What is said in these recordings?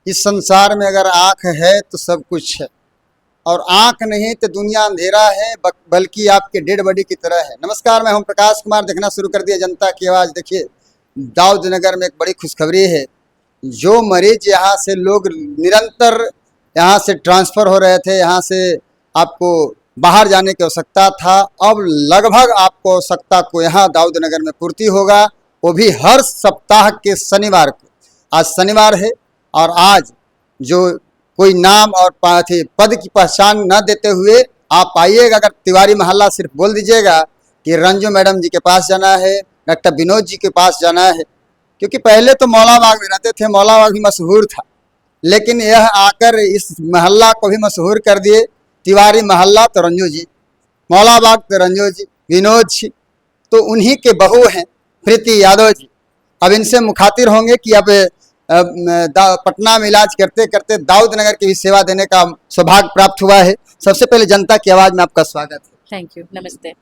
इस संसार में अगर आँख है तो सब कुछ है, और आँख नहीं तो दुनिया अंधेरा है, बल्कि आपके डेड बॉडी की तरह है। नमस्कार, मैं हूं प्रकाश कुमार। देखना शुरू कर दिया जनता की आवाज़। देखिए, दाऊद नगर में एक बड़ी खुशखबरी है। जो मरीज यहाँ से लोग निरंतर यहाँ से ट्रांसफ़र हो रहे थे, यहाँ से आपको बाहर जाने की आवश्यकता था, अब लगभग आपको आवश्यकता को यहाँ दाऊद नगर में पूर्ति होगा, वो भी हर सप्ताह के शनिवार को। आज शनिवार है, और आज जो कोई नाम और पद की पहचान न देते हुए आप आइएगा। अगर तिवारी मोहल्ला सिर्फ बोल दीजिएगा कि रंजू मैडम जी के पास जाना है, डॉक्टर विनोद जी के पास जाना है, क्योंकि पहले तो मौलाबाग में रहते थे, मौलाबाग भी मशहूर था, लेकिन यह आकर इस मोहल्ला को भी मशहूर कर दिए। तिवारी मोहल्ला तो रंजू जी, मौलाबाग तो रंजू जी, विनोद जी तो उन्हीं के बहू हैं प्रीति यादव जी। अब इनसे मुखातिब होंगे कि अब पटना में इलाज करते करते दाऊद नगर की भी सेवा देने का सौभाग्य प्राप्त हुआ है। सबसे पहले जनता की आवाज़ में आपका स्वागत है। थैंक यू, नमस्ते।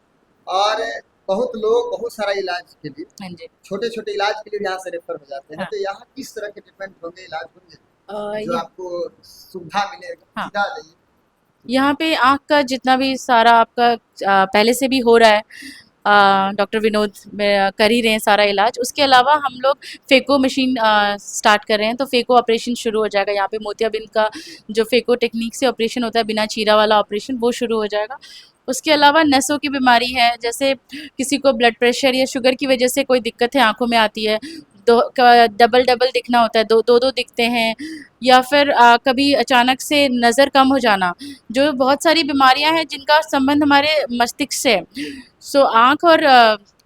और बहुत लोग बहुत सारा इलाज के लिए, हाँ जी, छोटे छोटे इलाज के लिए यहाँ से रेफर हो जाते हैं। हाँ। तो यहाँ किस तरह के ट्रीटमेंट होंगे, इलाज होंगे जो आपको सुविधा मिलेगा? हाँ। सीधा जाइए। यहाँ पे आँख का जितना भी सारा आपका पहले से भी हो रहा है, डॉक्टर विनोद में कर ही रहे हैं सारा इलाज। उसके अलावा हम लोग फेको मशीन स्टार्ट कर रहे हैं, तो फेको ऑपरेशन शुरू हो जाएगा। यहाँ पे मोतियाबिंद का जो फेको टेक्निक से ऑपरेशन होता है, बिना चीरा वाला ऑपरेशन, वो शुरू हो जाएगा। उसके अलावा नसों की बीमारी है, जैसे किसी को ब्लड प्रेशर या शुगर की वजह से कोई दिक्कत है, आँखों में आती है, डबल डबल दिखना होता है, दो दो दो दिखते हैं, या फिर कभी अचानक से नज़र कम हो जाना, जो बहुत सारी बीमारियां हैं जिनका संबंध हमारे मस्तिष्क से है। सो आँख और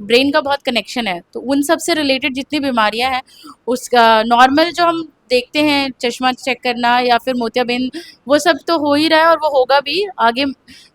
ब्रेन का बहुत कनेक्शन है, तो उन सब से रिलेटेड जितनी बीमारियां हैं, उसका नॉर्मल जो हम देखते हैं, चश्मा चेक करना या फिर मोतियाबिंद, वो सब तो हो ही रहा है और वो होगा भी आगे।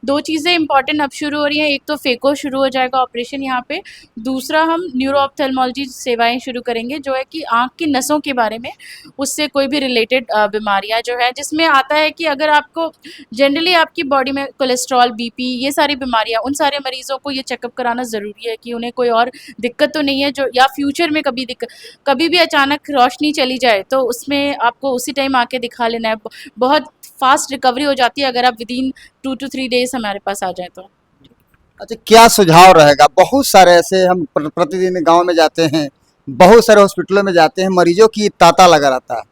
दो चीज़ें इंपॉर्टेंट अब शुरू हो रही हैं, एक तो फेको शुरू हो जाएगा ऑपरेशन यहाँ पे, दूसरा हम न्यूरो ऑप्थेल्मोलॉजी सेवाएं शुरू करेंगे, जो है कि आँख की नसों के बारे में, उससे कोई भी रिलेटेड बीमारियां जो है, जिसमें आता है कि अगर आपको जनरली आपकी बॉडी में कोलेस्ट्रॉल, बीपी, ये सारी बीमारियां, उन सारे मरीजों को ये चेकअप कराना ज़रूरी है कि उन्हें कोई और दिक्कत तो नहीं है, जो या फ्यूचर में कभी भी अचानक रोशनी चली जाए तो उसमें आपको उसी टाइम आके दिखा लेना है। बहुत फास्ट रिकवरी हो जाती है अगर आप विदिन 2 to 3 डेज हमारे पास आ जाए तो। अच्छा, क्या सुझाव रहेगा? बहुत सारे ऐसे हम प्रतिदिन गांव में जाते हैं, बहुत सारे हॉस्पिटलों में जाते हैं, मरीजों की तांता लगा रहता है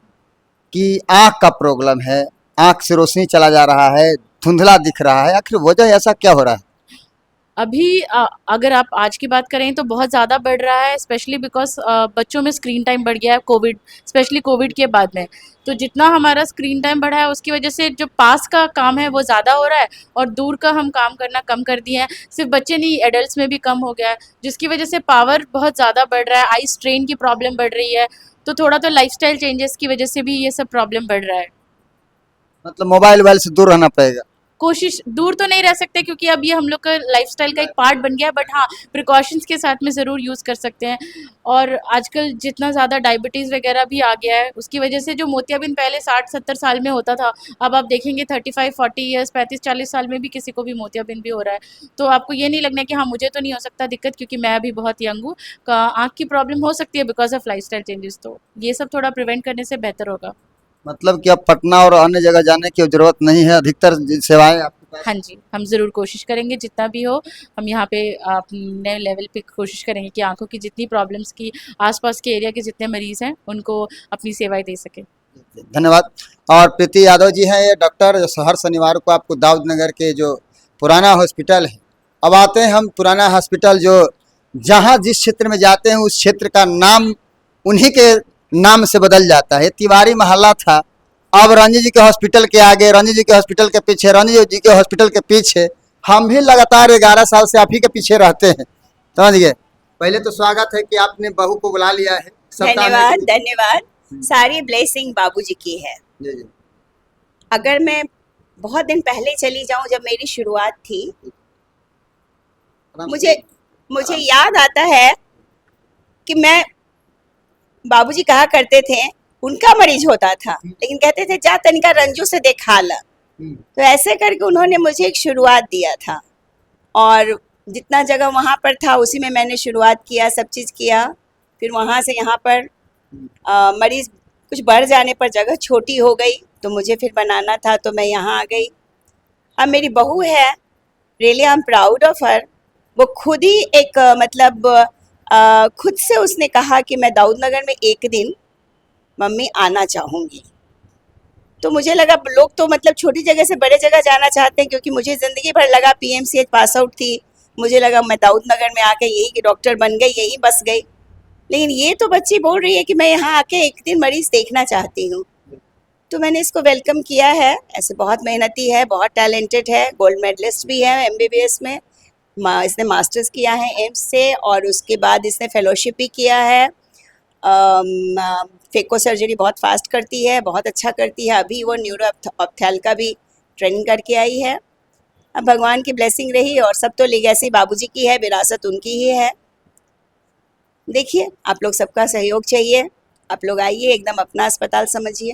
कि आँख का प्रॉब्लम है, आँख से रोशनी चला जा रहा है, धुंधला दिख रहा है। आखिर वजह ऐसा क्या हो रहा है? अभी अगर आप आज की बात करें तो बहुत ज़्यादा बढ़ रहा है, स्पेशली बिकॉज बच्चों में स्क्रीन टाइम बढ़ गया है, कोविड, स्पेशली कोविड के बाद में। तो जितना हमारा स्क्रीन टाइम बढ़ा है, उसकी वजह से जो पास का काम है वो ज़्यादा हो रहा है और दूर का हम काम करना कम कर दिए हैं। सिर्फ बच्चे नहीं, एडल्ट्स में भी कम हो गया है, जिसकी वजह से पावर बहुत ज़्यादा बढ़ रहा है, आई स्ट्रेन की प्रॉब्लम बढ़ रही है। तो थोड़ा तो लाइफस्टाइल चेंजेस की वजह से भी ये सब प्रॉब्लम बढ़ रहा है। मतलब मोबाइल वोबाइल से दूर रहना पड़ेगा। कोशिश, दूर तो नहीं रह सकते क्योंकि अब ये हम लोग का लाइफस्टाइल का एक पार्ट बन गया है, बट हाँ, प्रिकॉशंस के साथ में ज़रूर यूज़ कर सकते हैं। और आजकल जितना ज़्यादा डायबिटीज़ वगैरह भी आ गया है, उसकी वजह से जो मोतियाबिंद पहले 60-70 साल में होता था, अब आप देखेंगे 35-40 ईयर्स, 35-40 साल में भी किसी को भी मोतियाबिंद भी हो रहा है। तो आपको ये नहीं लगना कि हाँ, मुझे तो नहीं हो सकता दिक्कत क्योंकि मैं अभी बहुत यंग हूँ। आँख की प्रॉब्लम हो सकती है बिकॉज ऑफ लाइफस्टाइल चेंजेस, तो ये सब थोड़ा प्रिवेंट करने से बेहतर होगा। मतलब कि अब पटना और अन्य जगह जाने की जरूरत नहीं है, अधिकतर सेवाएं आपके पास। हाँ जी, हम ज़रूर कोशिश करेंगे जितना भी हो, हम यहाँ पे अपने लेवल पे कोशिश करेंगे कि आँखों की जितनी प्रॉब्लम्स की आसपास के एरिया के जितने मरीज़ हैं, उनको अपनी सेवाएं दे सकें। धन्यवाद। और प्रीति यादव जी हैं ये डॉक्टर, जो हर शनिवार को आपको दाऊद नगर के जो पुराना हॉस्पिटल है। अब आते हैं हम पुराना हॉस्पिटल, जो जहाँ जिस क्षेत्र में जाते हैं उस क्षेत्र का नाम उन्हीं के नाम से बदल जाता है। तिवारी मोहल्ला था, अब रणजी जी के हॉस्पिटल के आगे, रणजी जी के हॉस्पिटल के पीछे, रणजी जी के हॉस्पिटल के पीछे हम भी लगातार 11 साल से आप ही के पीछे रहते हैं। समझ गए? पहले तो स्वागत है कि आपने बहू को बुला लिया है। धन्यवाद धन्यवाद। सारी ब्लेसिंग बाबूजी की है। जी जी। अगर मैं बहुत दिन पहले चली जाऊं, जब मेरी शुरुआत थी, मुझे याद आता है कि मैं, बाबूजी कहा करते थे, उनका मरीज होता था लेकिन कहते थे जा तनिका रंजू से देखा ला। तो ऐसे करके उन्होंने मुझे एक शुरुआत दिया था और जितना जगह वहाँ पर था उसी में मैंने शुरुआत किया, सब चीज़ किया। फिर वहाँ से यहाँ पर मरीज कुछ बढ़ जाने पर जगह छोटी हो गई तो मुझे फिर बनाना था, तो मैं यहाँ आ गई। अब मेरी बहू है, really I am proud of her. वो खुद ही एक खुद से उसने कहा कि मैं दाऊदनगर में एक दिन मम्मी आना चाहूँगी। तो मुझे लगा लोग तो मतलब छोटी जगह से बड़े जगह जाना चाहते हैं, क्योंकि मुझे ज़िंदगी भर लगा PMCH पास आउट थी, मुझे लगा मैं दाऊदनगर में आके यही की डॉक्टर बन गई, यही बस गई। लेकिन ये तो बच्ची बोल रही है कि मैं यहाँ आके एक दिन मरीज देखना चाहती हूँ। तो मैंने इसको वेलकम किया है। ऐसे बहुत मेहनती है, बहुत टैलेंटेड है, गोल्ड मेडलिस्ट भी है MBBS में। इसने मास्टर्स किया है एम्स से, और उसके बाद इसने फेलोशिप भी किया है। फेको सर्जरी बहुत फास्ट करती है, बहुत अच्छा करती है। अभी वो न्यूरो ऑप्थेल का भी ट्रेनिंग करके आई है। अब भगवान की ब्लेसिंग रही, और सब तो लेगेसी बाबूजी की है, विरासत उनकी ही है। देखिए, आप लोग सबका सहयोग चाहिए। आप लोग आइए, एकदम अपना अस्पताल समझिए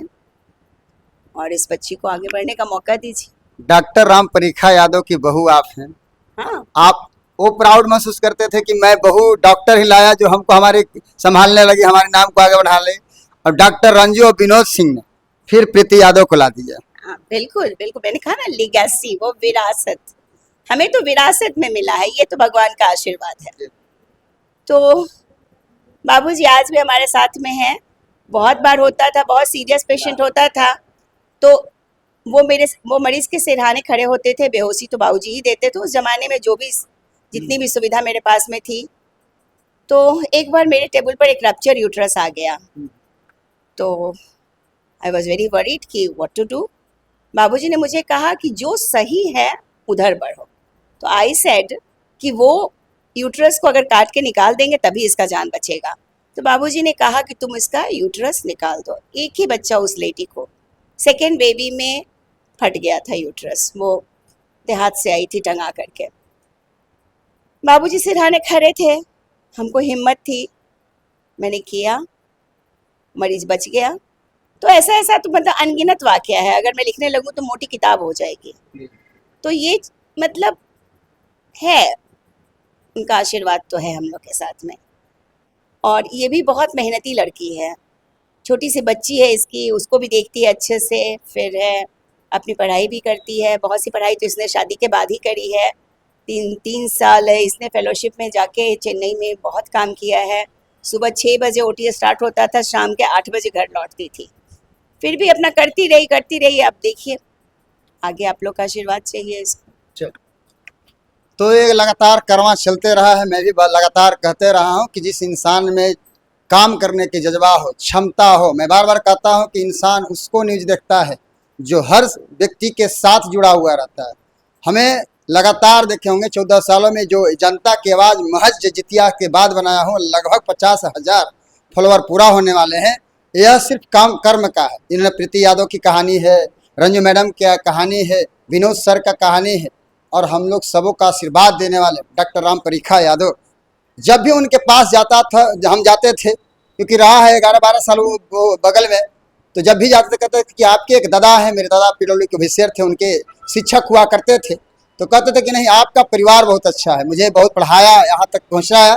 और इस बच्ची को आगे बढ़ने का मौका दीजिए। डॉक्टर राम परीखा यादव की बहू आप हैं। हाँ, आप वो प्राउड महसूस करते थे कि मैं बहू डॉक्टर ही लाया जो हमको हमारे संभालने लगी, हमारे नाम को आगे बढ़ा ले, और डॉक्टर रंजू और विनोद सिंह ने फिर प्रीति यादव को ला दिया। हाँ, बिल्कुल बिल्कुल। मैंने कहा ना, लीगेसी, वो विरासत हमें तो विरासत में मिला है, ये तो भगवान का आशीर्वाद है। तो बाबूजी आज भी हमारे साथ में हैं। बहुत बार होता था, बहुत सीरियस पेशेंट होता था, तो वो मरीज के सिरहाने खड़े होते थे, बेहोशी तो बाबूजी ही देते थे। उस जमाने में जो भी जितनी भी सुविधा मेरे पास में थी। तो एक बार मेरे टेबल पर एक रप्चर यूट्रस आ गया, तो आई वॉज वेरी वरीड कि व्हाट टू डू। बाबूजी ने मुझे कहा कि जो सही है उधर बढ़ो। तो आई सेड कि वो यूट्रस को अगर काट के निकाल देंगे तभी इसका जान बचेगा। तो बाबूजी ने कहा कि तुम इसका यूट्रस निकाल दो। एक ही बच्चा उस लेडी को, सेकेंड बेबी में फट गया था यूट्रस, वो देहात से आई थी टंगा करके। बाबूजी सिरहाने खड़े थे, हमको हिम्मत थी, मैंने किया, मरीज बच गया। तो ऐसा तो मतलब अनगिनत वाकया है, अगर मैं लिखने लगूं तो मोटी किताब हो जाएगी। तो ये मतलब है, उनका आशीर्वाद तो है हम लोग के साथ में। और ये भी बहुत मेहनती लड़की है, छोटी सी बच्ची है इसकी, उसको भी देखती है अच्छे से, फिर है अपनी पढ़ाई भी करती है। बहुत सी पढ़ाई तो इसने शादी के बाद ही करी है। तीन साल है इसने फेलोशिप में जाके चेन्नई में बहुत काम किया है। सुबह 6 बजे OT स्टार्ट होता था, शाम के 8 बजे घर लौटती थी। फिर भी अपना करती रही। अब देखिए, आगे आप लोग का आशीर्वाद चाहिए इसको। तो ये लगातार करवा चलते रहा है। मैं भी लगातार कहते रहा हूँ कि जिस इंसान में काम करने के जज्बा हो, क्षमता हो, मैं बार बार कहता हूँ कि इंसान उसको न्यूज देखता है जो हर व्यक्ति के साथ जुड़ा हुआ रहता है। हमें लगातार देखे होंगे 14 सालों में जो जनता की आवाज़ महज जितिया के बाद बनाया हूँ, लगभग 50,000 फॉलोअर पूरा होने वाले हैं। यह सिर्फ काम कर्म का है। इन्होंने प्रीति यादव की कहानी है, रंजू मैडम की कहानी है, विनोद सर का कहानी है, और हम लोग सबों का आशीर्वाद देने वाले डॉक्टर राम परीखा यादव। जब भी उनके पास जाता था, हम जाते थे, क्योंकि रहा है 11-12 साल वो बगल में, तो जब भी जाते थे कहते थे कि आपके एक दादा है, मेरे दादा PW के ऑफिसर थे, उनके शिक्षक हुआ करते थे, तो कहते थे कि नहीं, आपका परिवार बहुत अच्छा है, मुझे बहुत पढ़ाया, यहाँ तक पहुँचाया।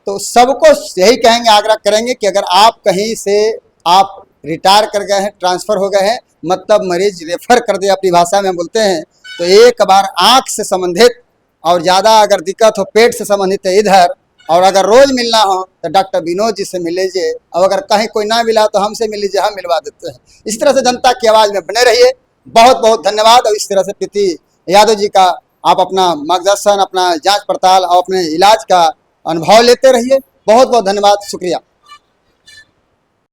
तो सबको यही कहेंगे, आग्रह करेंगे कि अगर आप कहीं से आप रिटायर कर गए हैं, ट्रांसफ़र हो गए हैं, मतलब मरीज रेफर कर दे, अपनी भाषा में बोलते हैं, तो एक बार आँख से संबंधित और ज़्यादा अगर दिक्कत हो पेट से संबंधित है इधर, और अगर रोज़ मिलना हो तो डॉक्टर विनोद जी से मिल लीजिए, और अगर कहीं कोई ना मिला तो हमसे मिल लीजिए, हम मिलवा देते हैं। इस तरह से जनता की आवाज़ में बने रहिए। बहुत बहुत धन्यवाद। और इस तरह से प्रीति यादव जी का आप अपना मार्गदर्शन, अपना जांच पड़ताल और अपने इलाज का अनुभव लेते रहिए। बहुत बहुत धन्यवाद, शुक्रिया।